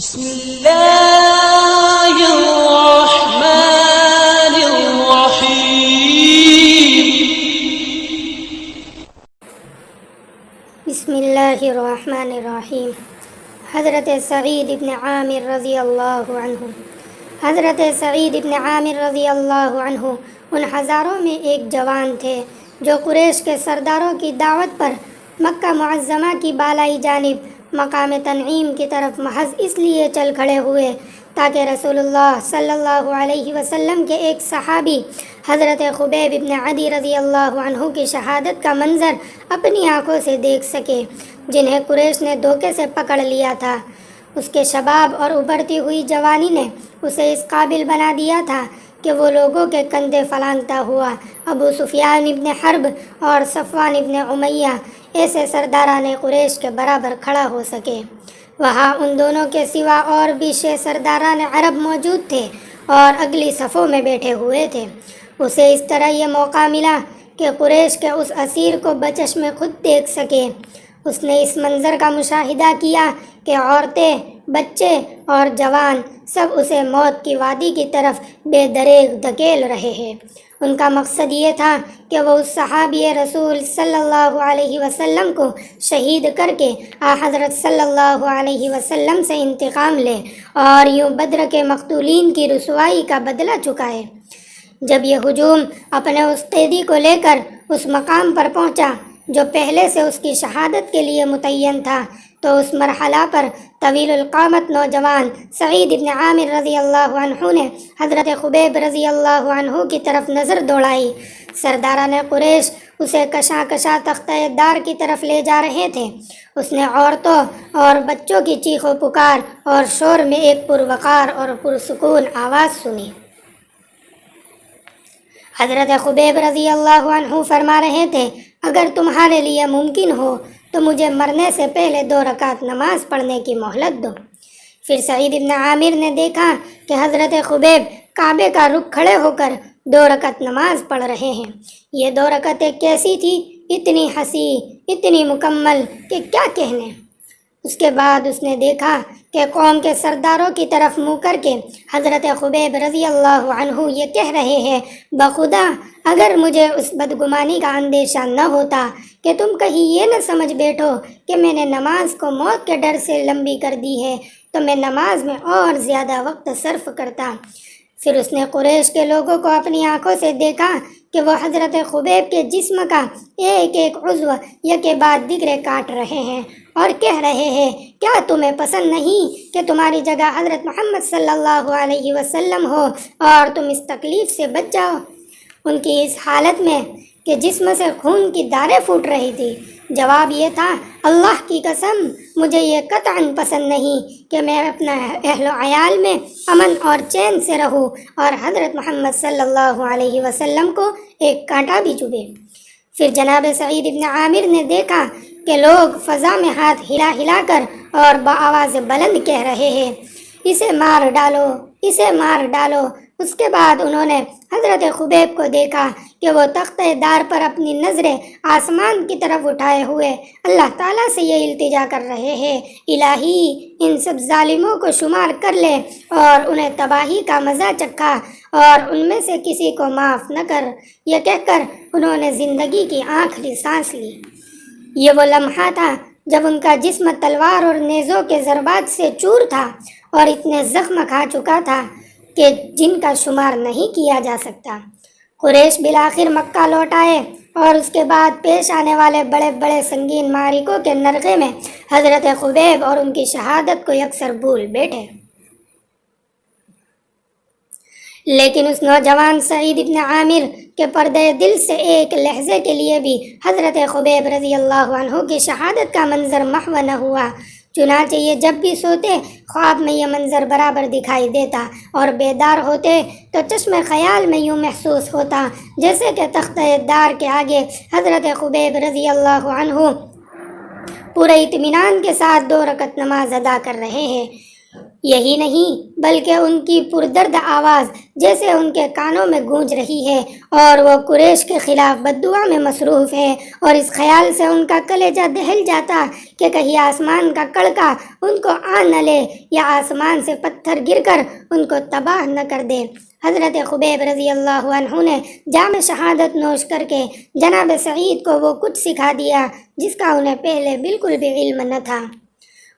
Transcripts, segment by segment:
بسم اللہ الرحمن الرحیم بسم اللہ الرحمن الرحیم۔ حضرت سعید ابن عامر رضی اللہ عنہ ان ہزاروں میں ایک جوان تھے جو قریش کے سرداروں کی دعوت پر مکہ معظمہ کی بالائی جانب مقام تنعیم کی طرف محض اس لیے چل کھڑے ہوئے تاکہ رسول اللہ صلی اللہ علیہ وسلم کے ایک صحابی حضرت خبیب ابن عدی رضی اللہ عنہ کی شہادت کا منظر اپنی آنکھوں سے دیکھ سکے، جنہیں قریش نے دھوکے سے پکڑ لیا تھا۔ اس کے شباب اور ابھرتی ہوئی جوانی نے اسے اس قابل بنا دیا تھا کہ وہ لوگوں کے کندھے فلانگتا ہوا ابو سفیان ابن حرب اور صفوان ابن امیہ ایسے سرداران قریش کے برابر کھڑا ہو سکے۔ وہاں ان دونوں کے سوا اور بھی 6 سرداران عرب موجود تھے اور اگلی صفوں میں بیٹھے ہوئے تھے۔ اسے اس طرح یہ موقع ملا کہ قریش کے اس اسیر کو بچشم خود دیکھ سکے۔ اس نے اس منظر کا مشاہدہ کیا کہ عورتیں، بچے اور جوان سب اسے موت کی وادی کی طرف بے دریغ دھکیل رہے ہیں۔ ان کا مقصد یہ تھا کہ وہ اس صحابی رسول صلی اللہ علیہ وسلم کو شہید کر کے حضرت صلی اللہ علیہ وسلم سے انتقام لے اور یوں بدر کے مقتولین کی رسوائی کا بدلہ چکائے۔ جب یہ ہجوم اپنے اس قیدی کو لے کر اس مقام پر پہنچا جو پہلے سے اس کی شہادت کے لیے متعین تھا، تو اس مرحلہ پر طویل القامت نوجوان سعید ابن عامر رضی اللہ عنہ نے حضرت خبیب رضی اللہ عنہ کی طرف نظر دوڑائی۔ سرداران قریش اسے کشاں کشاں تختہ دار کی طرف لے جا رہے تھے۔ اس نے عورتوں اور بچوں کی چیخ و پکار اور شور میں ایک پروقار اور پرسکون آواز سنی۔ حضرت خبیب رضی اللہ عنہ فرما رہے تھے، اگر تمہارے لیے ممکن ہو تو مجھے مرنے سے پہلے 2 رکعت نماز پڑھنے کی مہلت دو۔ پھر سعید ابن عامر نے دیکھا کہ حضرت خبیب کعبے کا رخ کھڑے ہو کر 2 رکعت نماز پڑھ رہے ہیں۔ یہ 2 رکعتیں کیسی تھی، اتنی حسین، اتنی مکمل کہ کیا کہنے۔ اس کے بعد اس نے دیکھا کہ قوم کے سرداروں کی طرف منہ کر کے حضرت خبیب رضی اللہ عنہ یہ کہہ رہے ہیں، بخدا اگر مجھے اس بدگمانی کا اندیشہ نہ ہوتا کہ تم کہیں یہ نہ سمجھ بیٹھو کہ میں نے نماز کو موت کے ڈر سے لمبی کر دی ہے تو میں نماز میں اور زیادہ وقت صرف کرتا۔ پھر اس نے قریش کے لوگوں کو اپنی آنکھوں سے دیکھا کہ وہ حضرت خبیب کے جسم کا ایک ایک عضو یکے بعد دیگرے کاٹ رہے ہیں اور کہہ رہے ہیں، کیا تمہیں پسند نہیں کہ تمہاری جگہ حضرت محمد صلی اللہ علیہ وسلم ہو اور تم اس تکلیف سے بچ جاؤ؟ ان کی اس حالت میں کہ جسم سے خون کی داریں پھوٹ رہی تھی، جواب یہ تھا، اللہ کی قسم مجھے یہ قطعاً پسند نہیں کہ میں اپنا اہل و عیال میں امن اور چین سے رہوں اور حضرت محمد صلی اللہ علیہ وسلم کو ایک کانٹا بھی چبھے۔ پھر جناب سعید ابن عامر نے دیکھا کہ لوگ فضا میں ہاتھ ہلا ہلا کر اور بآواز بلند کہہ رہے ہیں، اسے مار ڈالو، اسے مار ڈالو۔ اس کے بعد انہوں نے حضرت خبیب کو دیکھا کہ وہ تختہ دار پر اپنی نظریں آسمان کی طرف اٹھائے ہوئے اللہ تعالیٰ سے یہ التجا کر رہے ہیں، الہی ان سب ظالموں کو شمار کر لے اور انہیں تباہی کا مزہ چکھا اور ان میں سے کسی کو معاف نہ کر۔ یہ کہہ کر انہوں نے زندگی کی آخری سانس لی۔ یہ وہ لمحہ تھا جب ان کا جسم تلوار اور نیزوں کے ضربات سے چور تھا اور اتنے زخم کھا چکا تھا کہ جن کا شمار نہیں کیا جا سکتا۔ قریش بالآخر مکہ لوٹ آئے اور اس کے بعد پیش آنے والے بڑے بڑے سنگین معرکوں کے نرغے میں حضرت خبیب اور ان کی شہادت کو یکسر بھول بیٹھے۔ لیکن اس نوجوان سعید ابن عامر کے پردے دل سے ایک لحظے کے لیے بھی حضرت خبیب رضی اللہ عنہ کی شہادت کا منظر محو نہ ہوا۔ چنانچہ یہ جب بھی سوتے خواب میں یہ منظر برابر دکھائی دیتا اور بیدار ہوتے تو چشم خیال میں یوں محسوس ہوتا جیسے کہ تختہ دار کے آگے حضرت خبیب رضی اللہ عنہ پورے اطمینان کے ساتھ 2 رکعت نماز ادا کر رہے ہیں۔ یہی نہیں بلکہ ان کی پردرد آواز جیسے ان کے کانوں میں گونج رہی ہے، اور وہ قریش کے خلاف بددعا میں مصروف ہے، اور اس خیال سے ان کا کلیجہ دہل جاتا کہ کہیں آسمان کا کڑکا ان کو آ نہ لے یا آسمان سے پتھر گر کر ان کو تباہ نہ کر دے۔ حضرت خبیب رضی اللہ عنہ نے جام شہادت نوش کر کے جناب سعید کو وہ کچھ سکھا دیا جس کا انہیں پہلے بالکل بھی علم نہ تھا۔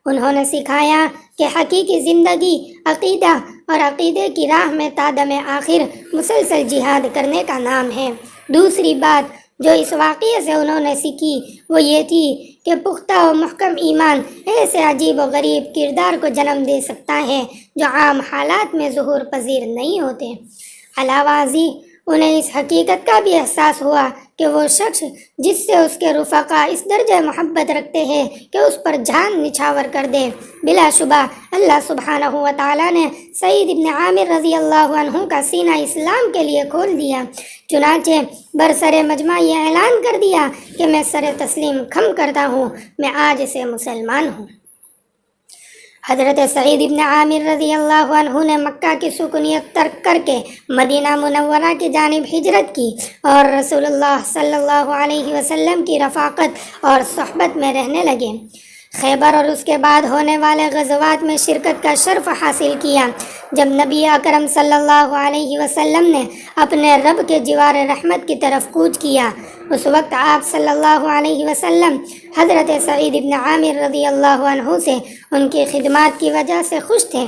انہوں نے سکھایا کہ حقیقی زندگی عقیدہ اور عقیدے کی راہ میں تا دم آخر مسلسل جہاد کرنے کا نام ہے۔ دوسری بات جو اس واقعے سے انہوں نے سیکھی وہ یہ تھی کہ پختہ و محکم ایمان ایسے عجیب و غریب کردار کو جنم دے سکتا ہے جو عام حالات میں ظہور پذیر نہیں ہوتے۔ علاوہ ازیں انہیں اس حقیقت کا بھی احساس ہوا کہ وہ شخص جس سے اس کے رفقا اس درجہ محبت رکھتے ہیں کہ اس پر جان نچھاور کر دے، بلا شبہ اللہ سبحانہ و تعالیٰ نے سعید ابن عامر رضی اللہ عنہ کا سینہ اسلام کے لیے کھول دیا۔ چنانچہ برسر مجمع یہ اعلان کر دیا کہ میں سر تسلیم خم کرتا ہوں، میں آج سے مسلمان ہوں۔ حضرت سعید ابن عامر رضی اللہ عنہ نے مکہ کی سکونیت ترک کر کے مدینہ منورہ کی جانب ہجرت کی اور رسول اللہ صلی اللہ علیہ وسلم کی رفاقت اور صحبت میں رہنے لگے۔ خیبر اور اس کے بعد ہونے والے غزوات میں شرکت کا شرف حاصل کیا۔ جب نبی اکرم صلی اللہ علیہ وسلم نے اپنے رب کے جوار رحمت کی طرف کوچ کیا، اس وقت آپ صلی اللہ علیہ وسلم حضرت سعید ابن عامر رضی اللہ عنہ سے ان کی خدمات کی وجہ سے خوش تھے۔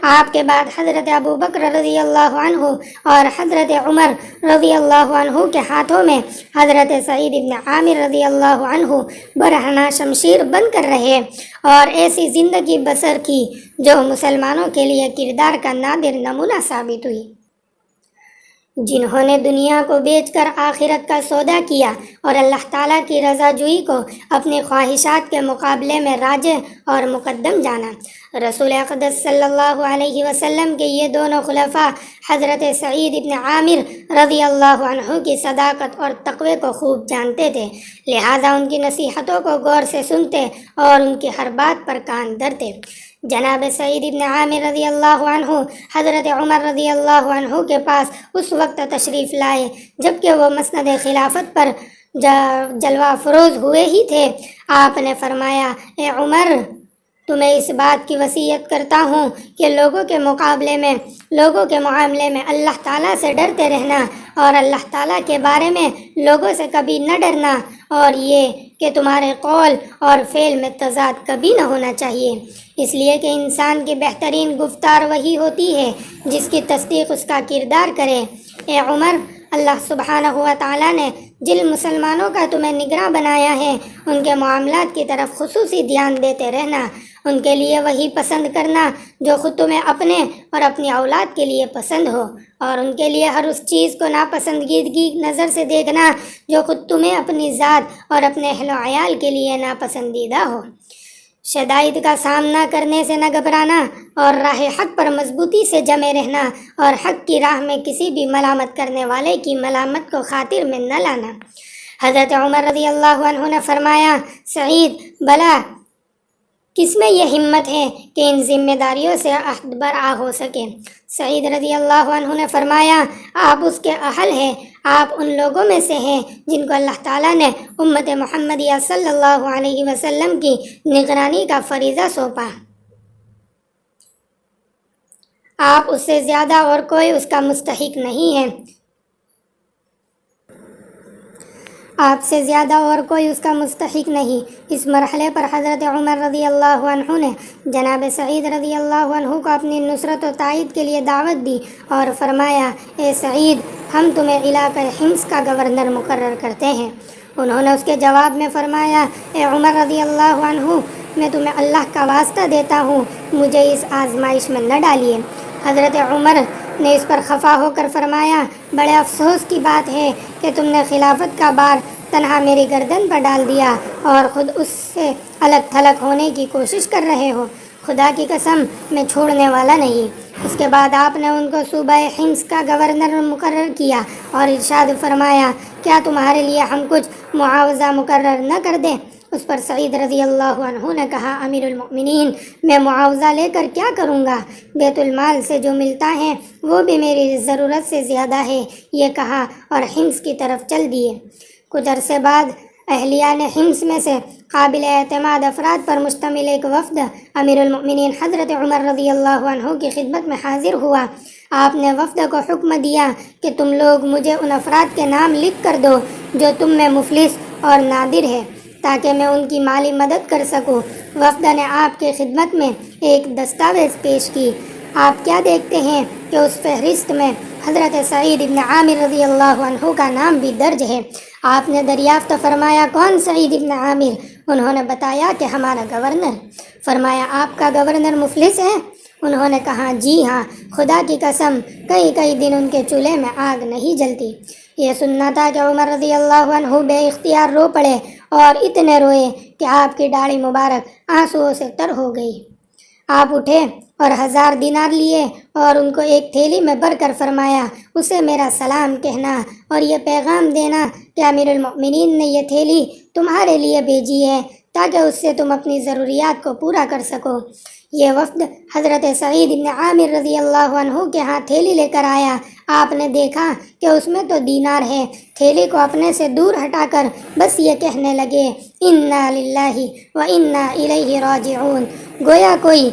آپ کے بعد حضرت ابو بکر رضی اللہ عنہ اور حضرت عمر رضی اللہ عنہ کے ہاتھوں میں حضرت سعید ابن عامر رضی اللہ عنہ برہنہ شمشیر بن کر رہے اور ایسی زندگی بسر کی جو مسلمانوں کے لیے کردار کا نادر نمونہ ثابت ہوئی۔ جنہوں نے دنیا کو بیچ کر آخرت کا سودا کیا اور اللہ تعالیٰ کی رضا جوئی کو اپنی خواہشات کے مقابلے میں راجح اور مقدم جانا۔ رسول اقدس صلی اللہ علیہ وسلم کے یہ دونوں خلفاء حضرت سعید ابن عامر رضی اللہ عنہ کی صداقت اور تقوی کو خوب جانتے تھے، لہذا ان کی نصیحتوں کو غور سے سنتے اور ان کی ہر بات پر کان دھرتے۔ جناب سعید ابن عامر رضی اللہ عنہ حضرت عمر رضی اللہ عنہ کے پاس اس وقت تشریف لائے جبکہ وہ مسند خلافت پر جلوہ فروز ہوئے ہی تھے۔ آپ نے فرمایا، اے عمر، تمہیں اس بات کی وصیت کرتا ہوں کہ لوگوں کے معاملے میں اللہ تعالیٰ سے ڈرتے رہنا اور اللہ تعالیٰ کے بارے میں لوگوں سے کبھی نہ ڈرنا، اور یہ کہ تمہارے قول اور فعل میں تضاد کبھی نہ ہونا چاہیے، اس لیے کہ انسان کی بہترین گفتار وہی ہوتی ہے جس کی تصدیق اس کا کردار کرے۔ اے عمر، اللہ سبحانہ و تعالیٰ نے جن مسلمانوں کا تمہیں نگراں بنایا ہے ان کے معاملات کی طرف خصوصی دھیان دیتے رہنا، ان کے لیے وہی پسند کرنا جو خود تمہیں اپنے اور اپنی اولاد کے لیے پسند ہو، اور ان کے لیے ہر اس چیز کو ناپسندیدگی نظر سے دیکھنا جو خود تمہیں اپنی ذات اور اپنے اہل و عیال کے لیے ناپسندیدہ ہو۔ شدائد کا سامنا کرنے سے نہ گھبرانا اور راہ حق پر مضبوطی سے جمے رہنا، اور حق کی راہ میں کسی بھی ملامت کرنے والے کی ملامت کو خاطر میں نہ لانا۔ حضرت عمر رضی اللہ عنہ نے فرمایا، سعید، بھلا کس میں یہ ہمت ہے کہ ان ذمہ داریوں سے عہد برآ ہو سکے؟ سعید رضی اللہ عنہ نے فرمایا، آپ اس کے اہل ہیں، آپ ان لوگوں میں سے ہیں جن کو اللہ تعالیٰ نے امت محمدیہ صلی اللہ علیہ وسلم کی نگرانی کا فریضہ سونپا۔ آپ اس سے زیادہ اور کوئی اس کا مستحق نہیں ہے، آپ سے زیادہ اور کوئی اس کا مستحق نہیں۔ اس مرحلے پر حضرت عمر رضی اللہ عنہ نے جناب سعید رضی اللہ عنہ کو اپنی نصرت و تائید کے لیے دعوت دی اور فرمایا، اے سعید، ہم تمہیں علاقہ حمص کا گورنر مقرر کرتے ہیں۔ انہوں نے اس کے جواب میں فرمایا، اے عمر رضی اللہ عنہ، میں تمہیں اللہ کا واسطہ دیتا ہوں، مجھے اس آزمائش میں نہ ڈالیے۔ حضرت عمر نے اس پر خفا ہو کر فرمایا، بڑے افسوس کی بات ہے کہ تم نے خلافت کا بار تنہا میری گردن پر ڈال دیا اور خود اس سے الگ تھلگ ہونے کی کوشش کر رہے ہو۔ خدا کی قسم، میں چھوڑنے والا نہیں۔ اس کے بعد آپ نے ان کو صوبہ حمص کا گورنر مقرر کیا اور ارشاد فرمایا، کیا تمہارے لیے ہم کچھ معاوضہ مقرر نہ کر دیں؟ اس پر سعید رضی اللہ عنہ نے کہا امیر المؤمنین میں معاوضہ لے کر کیا کروں گا؟ بیت المال سے جو ملتا ہے وہ بھی میری ضرورت سے زیادہ ہے، یہ کہا اور حمص کی طرف چل دیے۔ کچھ عرصے بعد اہلیان حمص میں سے قابل اعتماد افراد پر مشتمل ایک وفد امیر المؤمنین حضرت عمر رضی اللہ عنہ کی خدمت میں حاضر ہوا۔ آپ نے وفد کو حکم دیا کہ تم لوگ مجھے ان افراد کے نام لکھ کر دو جو تم میں مفلس اور نادر ہے، تاکہ میں ان کی مالی مدد کر سکوں۔ وفد نے آپ کی خدمت میں ایک دستاویز پیش کی۔ آپ کیا دیکھتے ہیں کہ اس فہرست میں حضرت سعید ابن عامر رضی اللہ عنہ کا نام بھی درج ہے۔ آپ نے دریافت فرمایا کون سعید ابن عامر؟ انہوں نے بتایا کہ ہمارا گورنر۔ فرمایا آپ کا گورنر مفلس ہے؟ انہوں نے کہا جی ہاں، خدا کی قسم کئی دن ان کے چولہے میں آگ نہیں جلتی۔ یہ سننا تھا کہ عمر رضی اللہ عنہ بے اختیار رو پڑے اور اتنے روئے کہ آپ کی داڑھی مبارک آنسوؤں سے تر ہو گئی۔ آپ اٹھے اور 1000 دینار لیے اور ان کو ایک تھیلی میں بھر کر فرمایا اسے میرا سلام کہنا اور یہ پیغام دینا کہ امیر المؤمنین نے یہ تھیلی تمہارے لیے بھیجی ہے تاکہ اس سے تم اپنی ضروریات کو پورا کر سکو۔ یہ وفد حضرت سعید بن عامر رضی اللہ عنہ کے ہاں تھیلی لے کر آیا۔ آپ نے دیکھا کہ اس میں تو دینار ہے۔ تھیلی کو اپنے سے دور ہٹا کر بس یہ کہنے لگے انا للہ و انا الیہ راجعون، گویا کوئی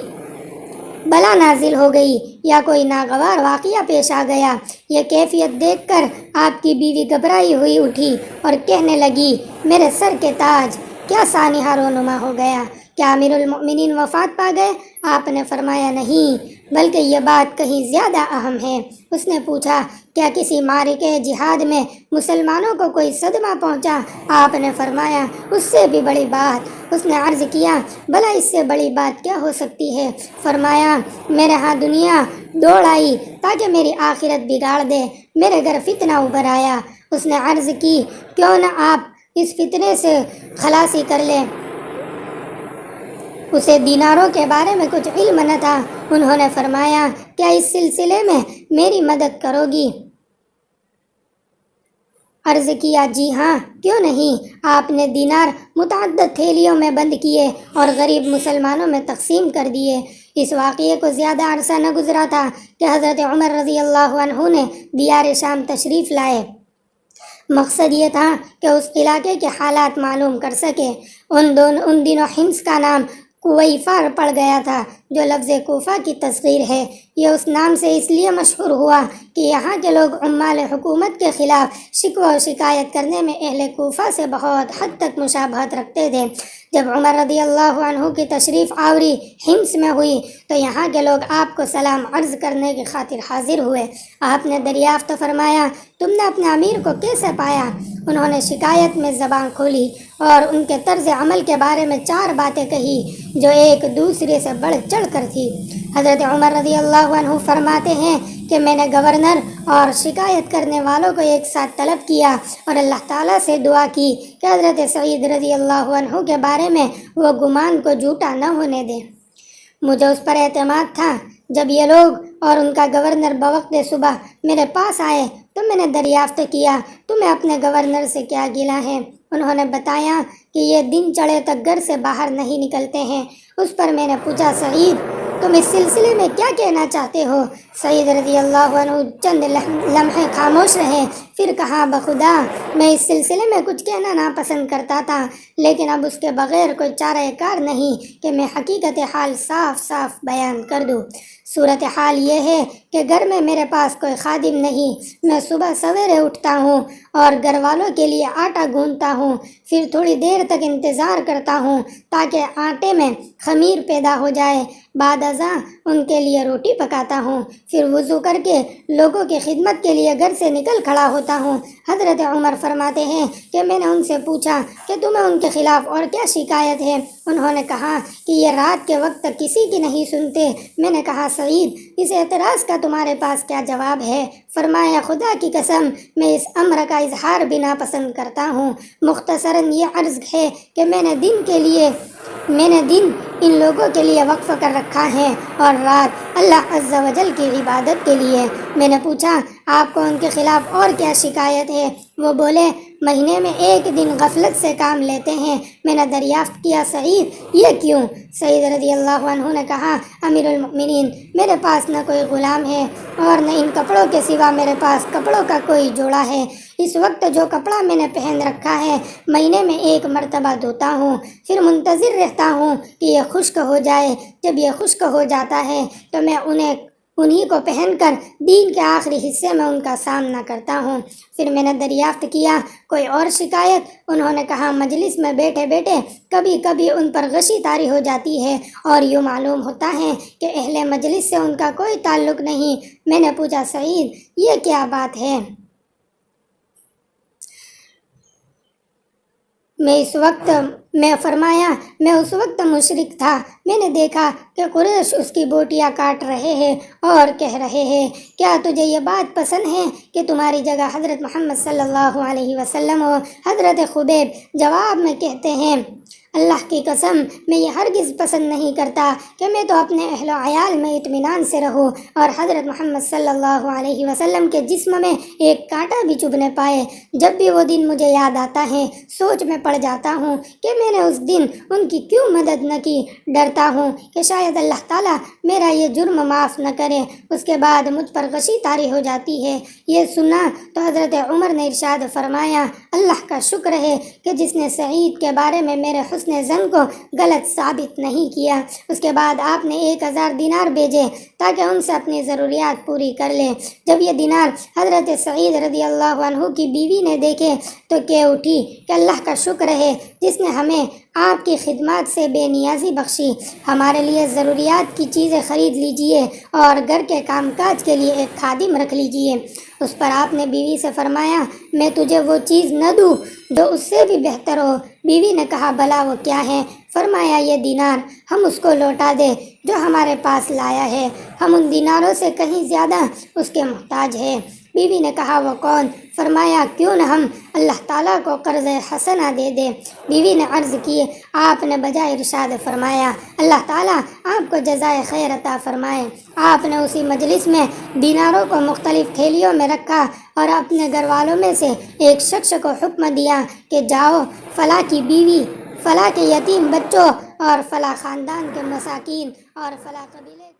بلا نازل ہو گئی یا کوئی ناگوار واقعہ پیش آ گیا۔ یہ کیفیت دیکھ کر آپ کی بیوی گھبرائی ہوئی اٹھی اور کہنے لگی میرے سر کے تاج، کیا سانحہ رونما ہو گیا؟ کیا امیر المؤمنین وفات پا گئے؟ آپ نے فرمایا نہیں، بلکہ یہ بات کہیں زیادہ اہم ہے۔ اس نے پوچھا کیا کسی معرکہ جہاد میں مسلمانوں کو کوئی صدمہ پہنچا؟ آپ نے فرمایا اس سے بھی بڑی بات۔ اس نے عرض کیا بھلا اس سے بڑی بات کیا ہو سکتی ہے؟ فرمایا میرے ہاں دنیا دوڑ آئی تاکہ میری آخرت بگاڑ دے، میرے گھر فتنہ ابھر آیا۔ اس نے عرض کی کیوں نہ آپ اس فتنے سے خلاصی کر لیں؟ اسے دیناروں کے بارے میں کچھ علم نہ تھا۔ انہوں نے فرمایا کیا اس سلسلے میں میری مدد کرو گی؟ عرض کیا جی ہاں، کیوں نہیں۔ آپ نے دینار متعدد تھیلیوں میں بند کیے اور غریب مسلمانوں میں تقسیم کر دیے۔ اس واقعے کو زیادہ عرصہ نہ گزرا تھا کہ حضرت عمر رضی اللہ عنہ نے دیار شام تشریف لائے۔ مقصد یہ تھا کہ اس علاقے کے حالات معلوم کر سکے۔ ان دنوں حمص کا نام کویفہ پڑ گیا تھا جو لفظ کوفہ کی تصغیر ہے۔ یہ اس نام سے اس لیے مشہور ہوا کہ یہاں کے لوگ عمال حکومت کے خلاف شکوہ و شکایت کرنے میں اہل کوفہ سے بہت حد تک مشابہت رکھتے تھے۔ جب عمر رضی اللہ عنہ کی تشریف آوری حمص میں ہوئی تو یہاں کے لوگ آپ کو سلام عرض کرنے کی خاطر حاضر ہوئے۔ آپ نے دریافت فرمایا تم نے اپنے امیر کو کیسے پایا؟ انہوں نے شکایت میں زبان کھولی اور ان کے طرز عمل کے بارے میں 4 باتیں کہی جو ایک دوسرے سے بڑھ چڑھ کر تھی۔ حضرت عمر رضی اللہ عنہ فرماتے ہیں کہ میں نے گورنر اور شکایت کرنے والوں کو ایک ساتھ طلب کیا اور اللہ تعالیٰ سے دعا کی کہ حضرت سعید رضی اللہ عنہ کے بارے میں وہ گمان کو جھوٹا نہ ہونے دے۔ مجھے اس پر اعتماد تھا۔ جب یہ لوگ اور ان کا گورنر بوقت صبح میرے پاس آئے تو میں نے دریافت کیا تمہیں اپنے گورنر سے کیا گلہ ہے؟ انہوں نے بتایا کہ یہ دن چڑھے تک گھر سے باہر نہیں نکلتے ہیں۔ اس پر میں نے پوچھا سعید تم اس سلسلے میں کیا کہنا چاہتے ہو؟ سعید رضی اللہ عنہ چند لمحے خاموش رہے، پھر کہا بخدا میں اس سلسلے میں کچھ کہنا ناپسند کرتا تھا، لیکن اب اس کے بغیر کوئی چارہ کار نہیں کہ میں حقیقت حال صاف صاف بیان کر دوں۔ صورتحال یہ ہے کہ گھر میں میرے پاس کوئی خادم نہیں۔ میں صبح سویرے اٹھتا ہوں اور گھر والوں کے لیے آٹا گوندھتا ہوں، پھر تھوڑی دیر تک انتظار کرتا ہوں تاکہ آٹے میں خمیر پیدا ہو جائے۔ بعد ازاں ان کے لیے روٹی پکاتا ہوں، پھر وضو کر کے لوگوں کی خدمت کے لیے گھر سے نکل کھڑا ہوتا ہوں۔ حضرت عمر فرماتے ہیں کہ میں نے ان سے پوچھا کہ تمہیں ان کے خلاف اور کیا شکایت ہے؟ انہوں نے کہا کہ یہ رات کے وقت تک کسی کی نہیں سنتے۔ میں نے کہا سعید اس اعتراض کا تمہارے پاس کیا جواب ہے؟ فرمایا خدا کی قسم میں اس امر کا اظہار بھی ناپسند کرتا ہوں۔ مختصراً یہ عرض ہے کہ میں نے دن ان لوگوں کے لیے وقف کر رکھا ہے اور رات اللہ عز و جل کی عبادت کے لیے۔ میں نے پوچھا آپ کو ان کے خلاف اور کیا شکایت ہے؟ وہ بولے مہینے میں ایک دن غفلت سے کام لیتے ہیں۔ میں نے دریافت کیا سعید یہ کیوں؟ سعید رضی اللہ عنہ نے کہا امیر المؤمنین میرے پاس نہ کوئی غلام ہے اور نہ ان کپڑوں کے سوا میرے پاس کپڑوں کا کوئی جوڑا ہے۔ اس وقت جو کپڑا میں نے پہن رکھا ہے مہینے میں ایک مرتبہ دھوتا ہوں، پھر منتظر رہتا ہوں کہ یہ خشک ہو جائے۔ جب یہ خشک ہو جاتا ہے تو میں انہی کو پہن کر دین کے آخری حصے میں ان کا سامنا کرتا ہوں۔ پھر میں نے دریافت کیا کوئی اور شکایت؟ انہوں نے کہا مجلس میں بیٹھے بیٹھے کبھی کبھی ان پر غشی طاری ہو جاتی ہے اور یوں معلوم ہوتا ہے کہ اہل مجلس سے ان کا کوئی تعلق نہیں۔ میں نے پوچھا سعید یہ کیا بات ہے؟ میں اس وقت مشرک تھا۔ میں نے دیکھا کہ قریش اس کی بوٹیاں کاٹ رہے ہیں اور کہہ رہے ہیں کیا تجھے یہ بات پسند ہے کہ تمہاری جگہ حضرت محمد صلی اللہ علیہ وسلم ہو؟ حضرت خبیب جواب میں کہتے ہیں اللہ کی قسم میں یہ ہرگز پسند نہیں کرتا کہ میں تو اپنے اہل و عیال میں اطمینان سے رہوں اور حضرت محمد صلی اللہ علیہ وسلم کے جسم میں ایک کانٹا بھی چبھ نہ پائے۔ جب بھی وہ دن مجھے یاد آتا ہے سوچ میں پڑ جاتا ہوں کہ میں نے اس دن ان کی کیوں مدد نہ کی۔ ڈرتا ہوں کہ شاید اللہ تعالیٰ میرا یہ جرم معاف نہ کرے۔ اس کے بعد مجھ پر غشی طاری ہو جاتی ہے۔ یہ سنا تو حضرت عمر نے ارشاد فرمایا اللہ کا شکر ہے کہ جس نے سعید کے بارے میں میرے حسن زن کو غلط ثابت نہیں کیا۔ اس کے بعد آپ نے 1000 دینار بھیجے تاکہ ان سے اپنی ضروریات پوری کر لے۔ جب یہ دینار حضرت سعید رضی اللہ عنہ کی بیوی نے دیکھے تو کہہ اٹھی کہ اللہ کا شکر ہے جس نے ہمیں آپ کی خدمات سے بے نیازی بخشی۔ ہمارے لیے ضروریات کی چیزیں خرید لیجئے اور گھر کے کام کاج کے لیے ایک خادم رکھ لیجئے۔ اس پر آپ نے بیوی سے فرمایا میں تجھے وہ چیز نہ دوں جو اس سے بھی بہتر ہو؟ بیوی نے کہا بھلا وہ کیا ہے؟ فرمایا یہ دینار ہم اس کو لوٹا دے جو ہمارے پاس لایا ہے، ہم ان دیناروں سے کہیں زیادہ اس کے محتاج ہیں۔ بیوی نے کہا وہ کون؟ فرمایا کیوں نہ ہم اللہ تعالیٰ کو قرض حسنہ دے دیں۔ بیوی نے عرض کی آپ نے بجائے ارشاد فرمایا اللہ تعالیٰ آپ کو جزائے خیر عطا فرمائے۔ آپ نے اسی مجلس میں دیناروں کو مختلف تھیلیوں میں رکھا اور اپنے گھر والوں میں سے ایک شخص کو حکم دیا کہ جاؤ فلاں کی بیوی، فلاں کے یتیم بچوں اور فلاں خاندان کے مساکین اور فلاں قبیلے